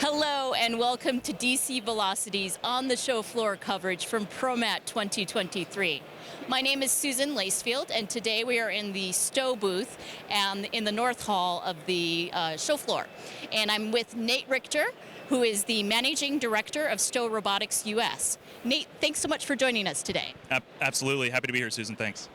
Hello and welcome to DC Velocity's On the Show Floor coverage from Promat 2023. My name is Susan Lacefield, and today we are in the Stow booth and in the North Hall of the show floor. And I'm with Nate Richter, who is the Managing Director of Stow Robotics US. Nate, thanks so much for joining us today. Absolutely. Happy to be here, Susan. Thanks.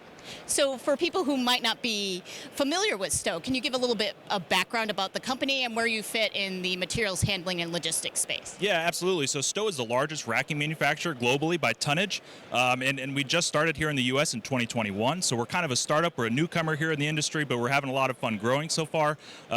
So for people who might not be familiar with Stow, can you give a little bit of background about the company and where you fit in the materials handling and logistics space? Yeah, absolutely. So Stow is the largest racking manufacturer globally by tonnage, and we just started here in the U.S. in 2021. So we're kind of a startup. We're a newcomer here in the industry, but we're having a lot of fun growing so far.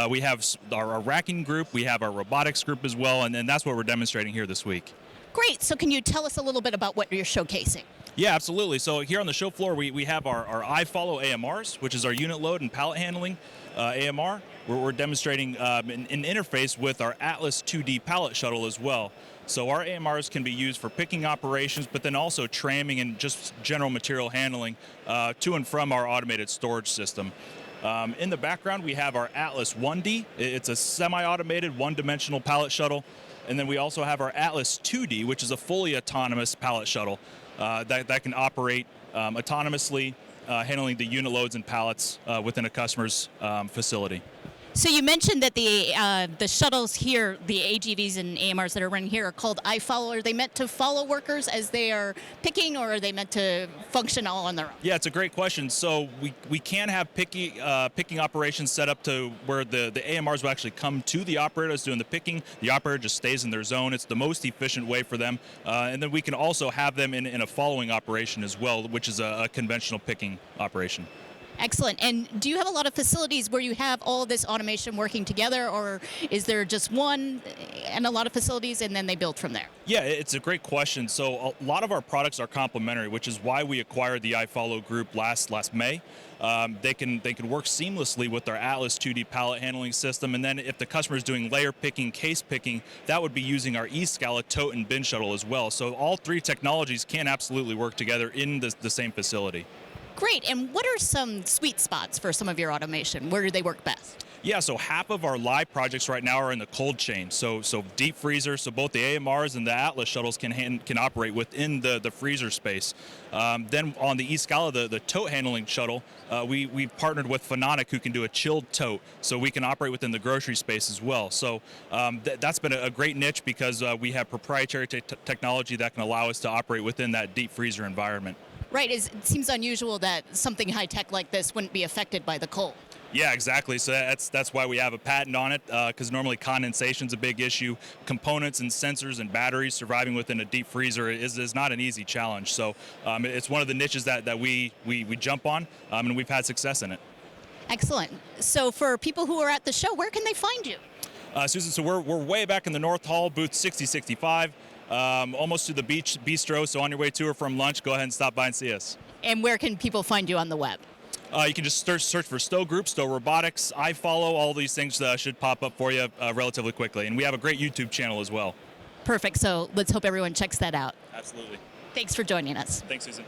We have our racking group, we have our robotics group as well, and that's what we're demonstrating here this week. Great. So can you tell us a little bit about what you're showcasing? Yeah, absolutely. So here on the show floor, we have our iFollow AMRs, which is our unit load and pallet handling AMR. We're demonstrating an interface with our Atlas 2D pallet shuttle as well. So our AMRs can be used for picking operations, but then also tramming and just general material handling to and from our automated storage system. In the background, we have our Atlas 1D. It's a semi-automated one-dimensional pallet shuttle. And then we also have our Atlas 2D, which is a fully autonomous pallet shuttle that can operate autonomously, handling the unit loads and pallets within a customer's facility. So you mentioned that the shuttles here, the AGVs and AMRs that are running here, are called iFollow. Are they meant to follow workers as they are picking, or are they meant to function all on their own? Yeah, it's a great question. So we can have picking operations set up to where the AMRs will actually come to the operator that's doing the picking. The operator just stays in their zone. It's the most efficient way for them. And then we can also have them in a following operation as well, which is a conventional picking operation. Excellent. And do you have a lot of facilities where you have all of this automation working together, or is there just one and a lot of facilities and then they build from there? Yeah, it's a great question. So a lot of our products are complementary, which is why we acquired the iFollow group last May. They can work seamlessly with our Atlas 2D pallet handling system, and then if the customer is doing layer picking, case picking, that would be using our e.scala tote and bin shuttle as well. So all three technologies can absolutely work together in the same facility. Great. And what are some sweet spots for some of your automation? Where do they work best? Yeah, so half of our live projects right now are in the cold chain. So deep freezer, so both the AMRs and the Atlas shuttles can operate within the freezer space. Then on the e.scala, the tote handling shuttle, we've partnered with Phononic, who can do a chilled tote, so we can operate within the grocery space as well. So that's been a great niche because we have proprietary technology that can allow us to operate within that deep freezer environment. Right. It seems unusual that something high-tech like this wouldn't be affected by the cold. Yeah, exactly. So that's why we have a patent on it, because normally condensation's a big issue. Components and sensors and batteries surviving within a deep freezer is not an easy challenge. So it's one of the niches that we jump on, and we've had success in it. Excellent. So for people who are at the show, where can they find you? Susan, so we're way back in the North Hall, booth 6065. Almost to the beach bistro, so on your way to or from lunch, go ahead and stop by and see us. And where can people find you on the web? You can just search for Stow Group, Stow Robotics, iFollow. All these things should pop up for you relatively quickly. And we have a great YouTube channel as well. Perfect. So let's hope everyone checks that out. Absolutely. Thanks for joining us. Thanks, Susan.